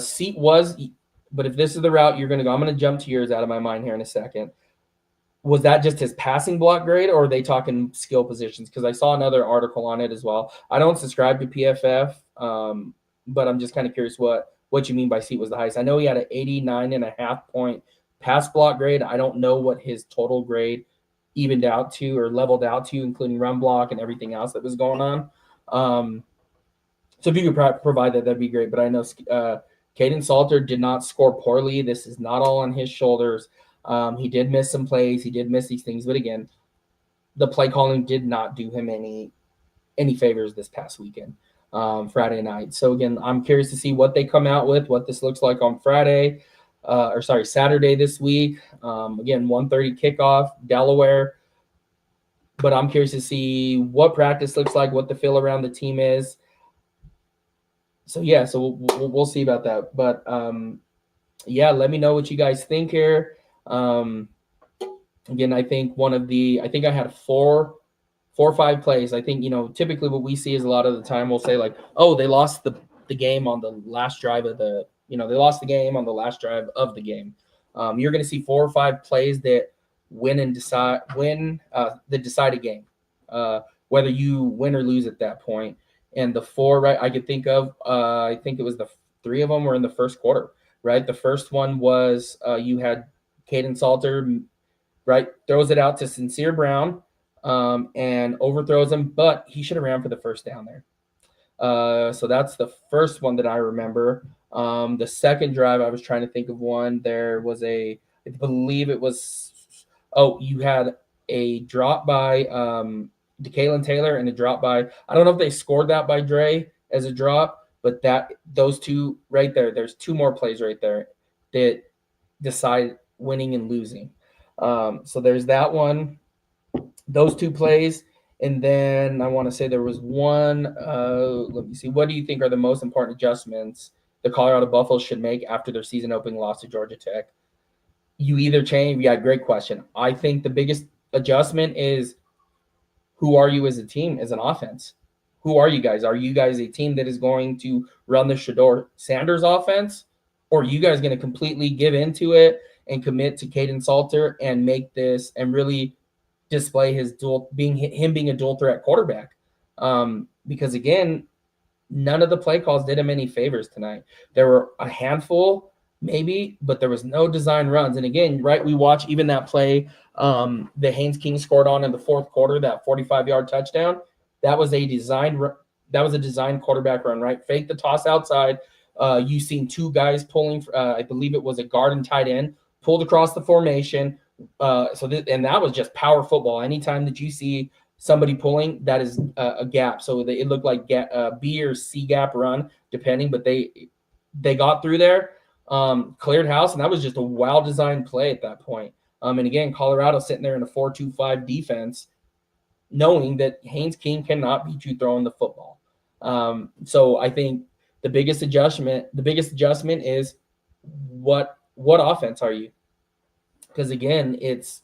Speaker 1: seat was, but if this is the route you're going to go, I'm going to jump to yours out of my mind here in a second. Was that just his passing block grade, or are they talking skill positions? Because I saw another article on it as well. I don't subscribe to PFF, but I'm just kind of curious what you mean by seat was the highest. I know he had an 89.5 point pass block grade. I don't know what his total grade evened out to or leveled out to, including run block and everything else that was going on. So if you could provide that, that'd be great. But I know Caden Salter did not score poorly. This is not all on his shoulders. He did miss some plays. He did miss these things. But again, the play calling did not do him any favors this past weekend, Friday night. So again, I'm curious to see what they come out with, what this looks like on Saturday this week. Again, 1:30 kickoff, Delaware. But I'm curious to see what practice looks like, what the feel around the team is. So yeah, so we'll see about that. But let me know what you guys think here. Again, I think I had 4 or 5 plays. I think, typically what we see is a lot of the time we'll say like, oh, they lost the game on the last drive of they lost the game on the last drive of the game. You're going to see 4 or 5 plays that that decide a game, whether you win or lose at that point. And the 4, right, I could think of, I think it was the 3 of them were in the first quarter, right? The first one was you had Caden Salter, right, throws it out to Sincere Brown and overthrows him, but he should have ran for the first down there. So that's the first one that I remember. The second drive, I was trying to think of one. There was I believe it was, you had a drop by DeKalen Taylor and a drop by, I don't know if they scored that by Dre as a drop, but those 2 right there, there's 2 more plays right there that decide winning and losing. So there's that one, those 2 plays. And then I want to say there was one, let me see. What do you think are the most important adjustments the Colorado Buffaloes should make after their season opening loss to Georgia Tech? You either change, great question. I think the biggest adjustment is, who are you as a team, as an offense? Who are you guys? Are you guys a team that is going to run the Shedeur Sanders offense? Or are you guys going to completely give into it and commit to Caden Salter and make this and really display him being a dual threat quarterback? Because again, none of the play calls did him any favors tonight. There were a handful, maybe, but there was no design runs. And again, right, we watch even that play that Haynes King scored on in the fourth quarter, that 45-yard touchdown. That was a design quarterback run, right? Fake the toss outside. You've seen 2 guys pulling. I believe it was a guard and tight end pulled across the formation. And that was just power football. Anytime that you see somebody pulling, that is a gap. So it looked like B or C gap run, depending. But they got through there, cleared house, and that was just a well-designed play at that point. And again, Colorado sitting there in a 4-2-5 defense, knowing that Haynes King cannot beat you throwing the football. So I think the biggest adjustment is what offense are you? Because again, it's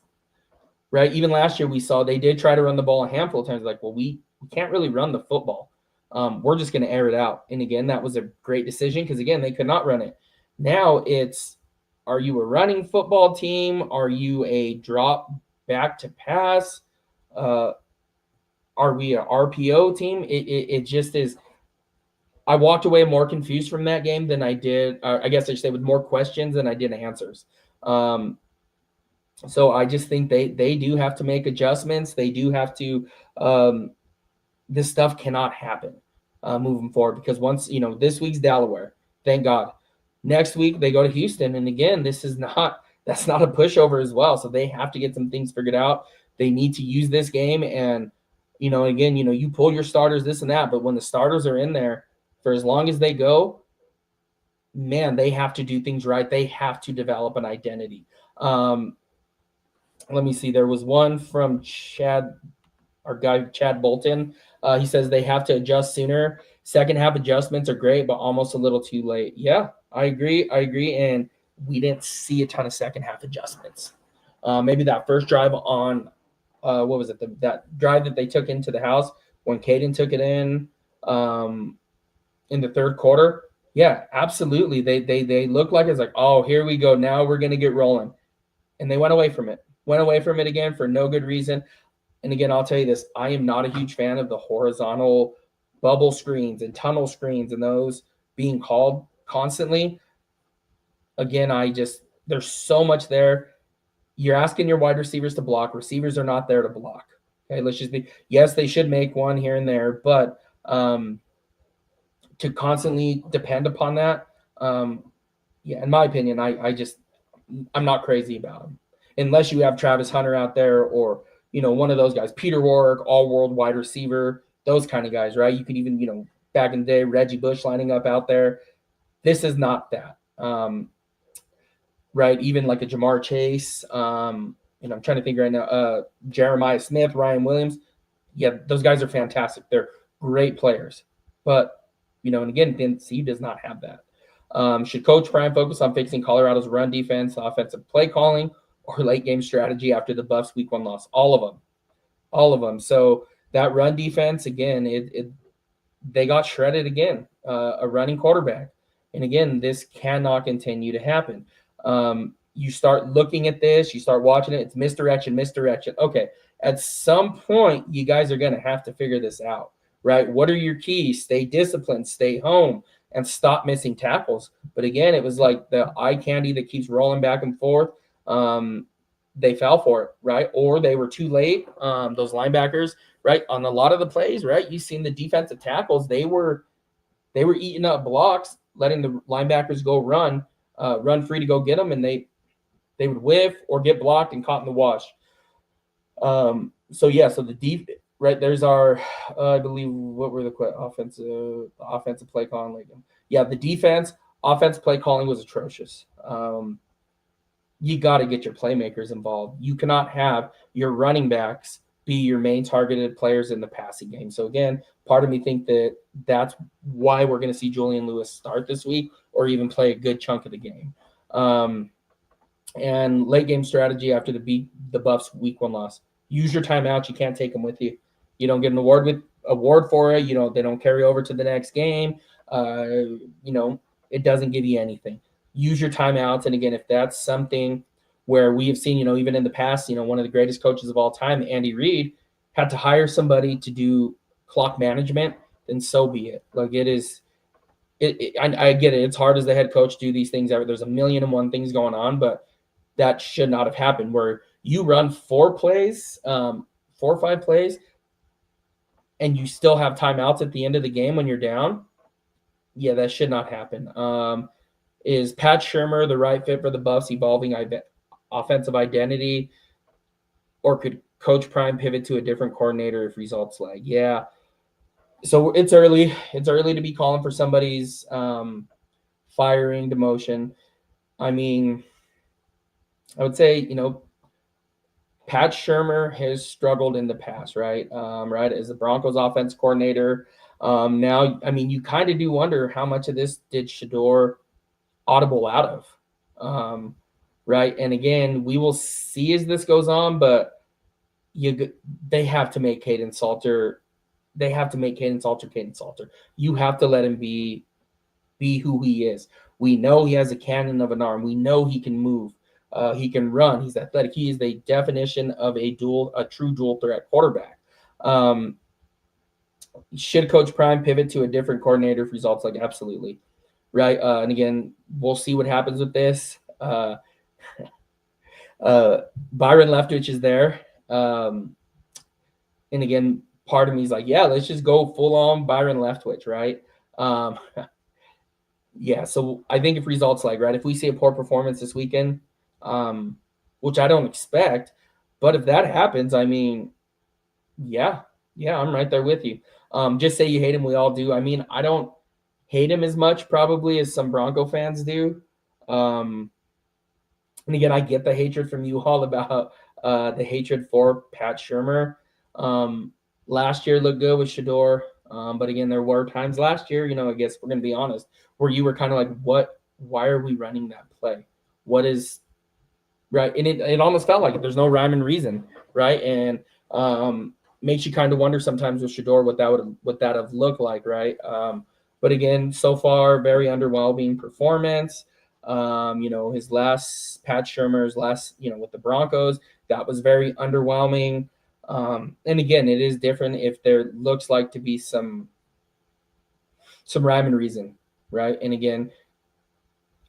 Speaker 1: right. Even last year we saw they did try to run the ball a handful of times. Like, well, we can't really run the football. We're just going to air it out. And again, that was a great decision because again, they could not run it. Now it's, are you a running football team? Are you a drop back to pass? Are we a RPO team? It just is. I walked away more confused from that game than I did. I guess I should say with more questions than I did answers. So I just think they do have to make adjustments. They do have to. This stuff cannot happen moving forward because once this week's Delaware, thank God. Next week they go to Houston, and again, that's not a pushover as well. So they have to get some things figured out. They need to use this game, and again, you pull your starters, this and that, but when the starters are in there for as long as they go, man, they have to do things right. They have to develop an identity. Let me see. There was one from our guy Chad Bolton. He says they have to adjust sooner. Second half adjustments are great, but almost a little too late. Yeah, I agree. And we didn't see a ton of second half adjustments. Maybe that first drive on, what was it? That drive that they took into the house when Caden took it in the third quarter. Yeah, absolutely. They looked like it's like, oh, here we go. Now we're gonna get rolling, and they went away from it. Went away from it again for no good reason. And again, I'll tell you this, I am not a huge fan of the horizontal bubble screens and tunnel screens and those being called constantly. Again, there's so much there. You're asking your wide receivers to block. Receivers are not there to block. Okay, let's just be, yes, they should make one here and there, but to constantly depend upon that, in my opinion, I'm not crazy about them. Unless you have Travis Hunter out there or, one of those guys, Peter Warrick, all-world wide receiver, those kind of guys, right? You could even, back in the day, Reggie Bush lining up out there. This is not that, right? Even like a Jamar Chase, I'm trying to think right now, Jeremiah Smith, Ryan Williams. Yeah, those guys are fantastic. They're great players. But, and again, Tennessee does not have that. Should Coach Prime focus on fixing Colorado's run defense, offensive play calling, or late game strategy after the Buffs week 1 loss? All of them. So that run defense, again, they got shredded again, a running quarterback. And again, this cannot continue to happen. You start looking at this, you start watching it, it's misdirection. Okay, at some point, you guys are going to have to figure this out, right? What are your keys? Stay disciplined, stay home, and stop missing tackles. But again, it was like the eye candy that keeps rolling back and forth. They fell for it, right? Or they were too late. Those linebackers, right? On a lot of the plays, right? You've seen the defensive tackles, they were eating up blocks, letting the linebackers go run free to go get them, and they would whiff or get blocked and caught in the wash. So the deep, right, there's our, I believe, what were the offensive play calling? The defense, offensive play calling was atrocious. You got to get your playmakers involved. You cannot have your running backs be your main targeted players in the passing game. So again, part of me think that that's why we're going to see Julian Lewis start this week or even play a good chunk of the game. And late game strategy after the Buffs week 1 loss. Use your timeouts. You can't take them with you. You don't get an award for it. They don't carry over to the next game. It doesn't give you anything. Use your timeouts. And again, if that's something where we have seen, even in the past, one of the greatest coaches of all time, Andy Reid, had to hire somebody to do clock management, then so be it. Like it is, I get it. It's hard as the head coach to do these things. There's a million and one things going on, but that should not have happened where you run 4 or 5 plays, and you still have timeouts at the end of the game when you're down. Yeah, that should not happen. Is Pat Shurmur the right fit for the Buffs' evolving offensive identity, or could Coach Prime pivot to a different coordinator if results lag? Yeah. So it's early. It's early to be calling for somebody's firing, demotion. I mean, I would say, Pat Shurmur has struggled in the past, right? Right, as the Broncos offense coordinator. Now, I mean, you kind of do wonder how much of this did Shador audible out of, right? And again, we will see as this goes on, but they have to make Caden Salter. They have to make Caden Salter. You have to let him be who he is. We know he has a cannon of an arm. We know he can move. He can run. He's athletic. He is the definition of a true dual threat quarterback. Should Coach Prime pivot to a different coordinator if results like? Absolutely. Right. And again, we'll see what happens with this. Byron Leftwich is there. And again, part of me is like, yeah, let's just go full on Byron Leftwich, right? Yeah, so I think if results like, right, if we see a poor performance this weekend, um, which I don't expect, but if that happens, I mean, yeah, yeah, I'm right there with you. Just say you hate him, we all do. I mean, I don't hate him as much probably as some Bronco fans do. Um, and again, I get the hatred from you all about the hatred for Pat Shermer. Um, Last year looked good with Shador, but again, there were times last year. I guess we're gonna be honest, where you were kind of like, "What? Why are we running that play? What is right?" And it almost felt like it. There's no rhyme and reason, right? And makes you kind of wonder sometimes with Shador what that have looked like, right? But again, so far, very underwhelming performance. His last Pat Shermer's last, with the Broncos, that was very underwhelming. And again, it is different if there looks like to be some rhyme and reason, right? And again,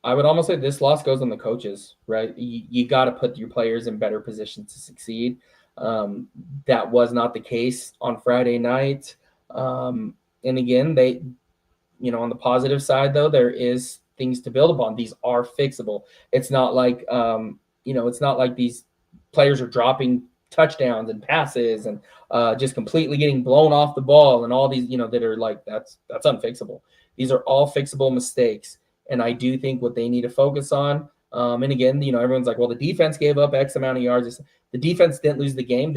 Speaker 1: I would almost say this loss goes on the coaches, right? You got to put your players in better positions to succeed. Um, that was not the case on Friday night. And again, on the positive side, though, there is things to build upon. These are fixable. It's not like, it's not like these players are dropping touchdowns and passes and just completely getting blown off the ball and all these, that are like, that's unfixable. These are all fixable mistakes. And I do think what they need to focus on. And again, everyone's like, well, the defense gave up X amount of yards. The defense didn't lose the game.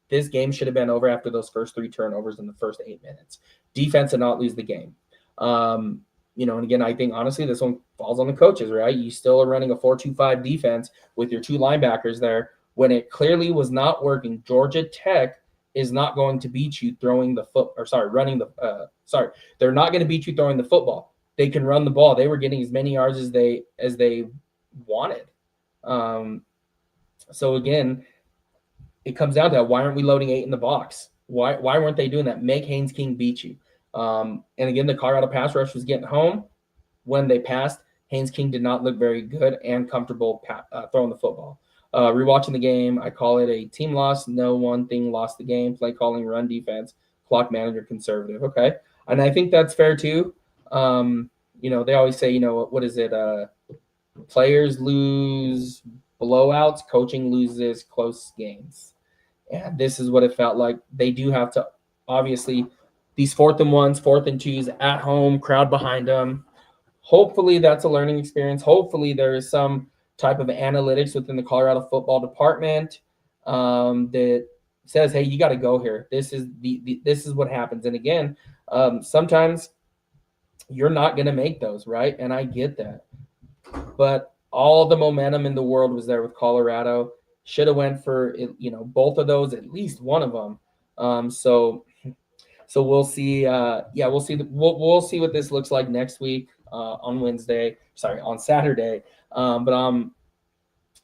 Speaker 1: This game should have been over after those first 3 turnovers in the first 8 minutes. Defense did not lose the game. And again, I think honestly, this one falls on the coaches, right? You still are running a 4-2-5 defense with your 2 linebackers there when it clearly was not working. Georgia Tech is not going to beat you throwing the foot, or sorry, running the, they're not going to beat you throwing the football. They can run the ball. They were getting as many yards as they wanted. So again, it comes down to why aren't we loading 8 in the box? Why weren't they doing that? Make Haynes King beat you. And again, the Colorado pass rush was getting home. When they passed, Haynes King did not look very good and comfortable throwing the football. Rewatching the game, I call it a team loss. No one thing lost the game. Play calling, run defense, clock manager, conservative. Okay. And I think that's fair too. They always say, what is it? Players lose blowouts, coaching loses close games. And this is what it felt like. They do have to, obviously, these 4th and 1s, 4th and 2s at home, crowd behind them. Hopefully that's a learning experience. Hopefully there is some type of analytics within the Colorado football department that says, hey, you got to go here. This is this is what happens. And again, sometimes you're not going to make those, right? And I get that. But all the momentum in the world was there with Colorado. Should have went for both of those, at least one of them. So we'll see. We'll see. We'll see what this looks like next week on Wednesday. Sorry, on Saturday. But I'm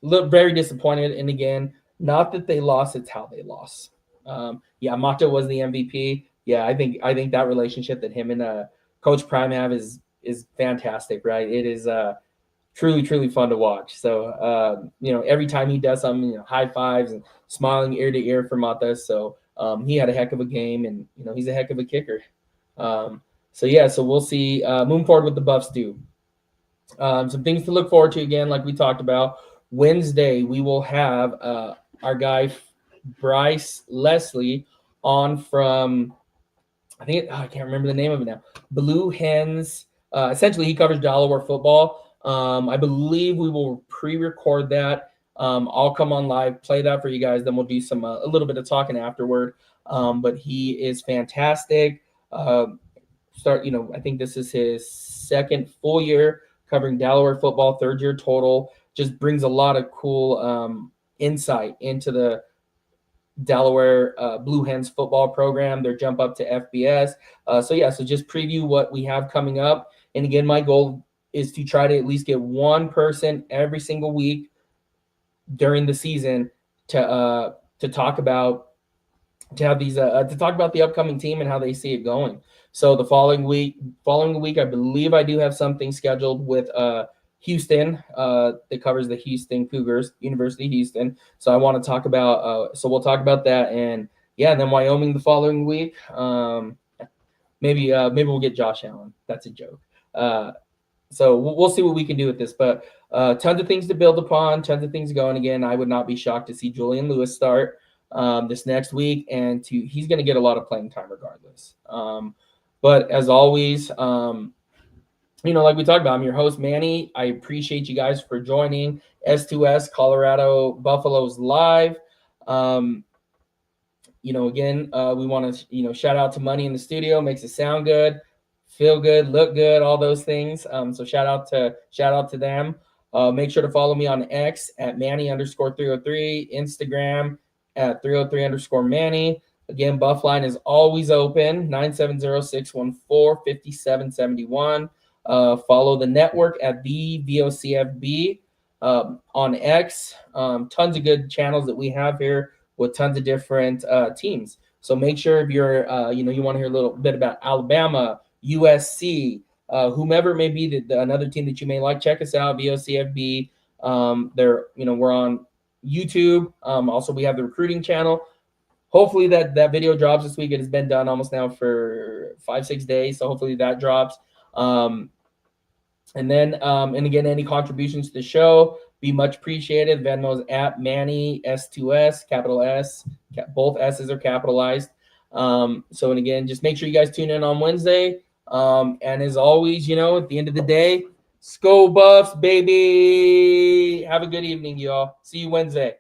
Speaker 1: very disappointed. And again, not that they lost; it's how they lost. Mata was the MVP. Yeah, I think that relationship that him and Coach Prime have is fantastic. Right? It is truly fun to watch. So every time he does something, high fives and smiling ear to ear for Mata. So he had a heck of a game, and he's a heck of a kicker. So we'll see. Moving forward with the Buffs do. Some things to look forward to again, like we talked about. Wednesday we will have our guy Bryce Leslie on from I can't remember the name of it now. Blue Hens. Essentially, he covers Delaware football. I believe we will pre-record that. I'll come on live, play that for you guys. Then we'll do some a little bit of talking afterward. But he is fantastic. I think this is his 2nd full year covering Delaware football, 3rd year total. Just brings a lot of cool insight into the Delaware Blue Hens football program, their jump up to FBS. So just preview what we have coming up. And again, my goal is to try to at least get one person every single week during the season to talk about to talk about the upcoming team and how they see it going. So the following week, I believe I do have something scheduled with Houston that covers the Houston Cougars, University of Houston. So I want to talk about. So we'll talk about that, and then Wyoming the following week. Maybe we'll get Josh Allen. That's a joke. So we'll see what we can do with this, but tons of things to build upon, tons of things going. Again, I would not be shocked to see Julian Lewis start this next week, and he's going to get a lot of playing time regardless. But as always, like we talked about, I'm your host, Manny. I appreciate you guys for joining S2S Colorado Buffaloes Live. Again, we want to, shout out to Money in the studio, makes it sound good, feel good, look good, all those things. So shout out to them. Make sure to follow me on X at Manny_303, Instagram at 303_Manny. Again, Buffline is always open, 970-614-5771. Follow the network at the VOCFB on X. Tons of good channels that we have here with tons of different teams. So make sure if you're, you want to hear a little bit about Alabama, USC, whomever it may be, another team that you may like, check us out, VOCFB. We're on YouTube. Also, we have the recruiting channel. Hopefully that video drops this week. It has been done almost now for 5-6 days. So hopefully that drops. And again, any contributions to the show be much appreciated. Venmo's at Manny S2S, capital S, both S's are capitalized. And again, just make sure you guys tune in on Wednesday. And as always, at the end of the day, Skol Buffs, baby. Have a good evening, y'all. See you Wednesday.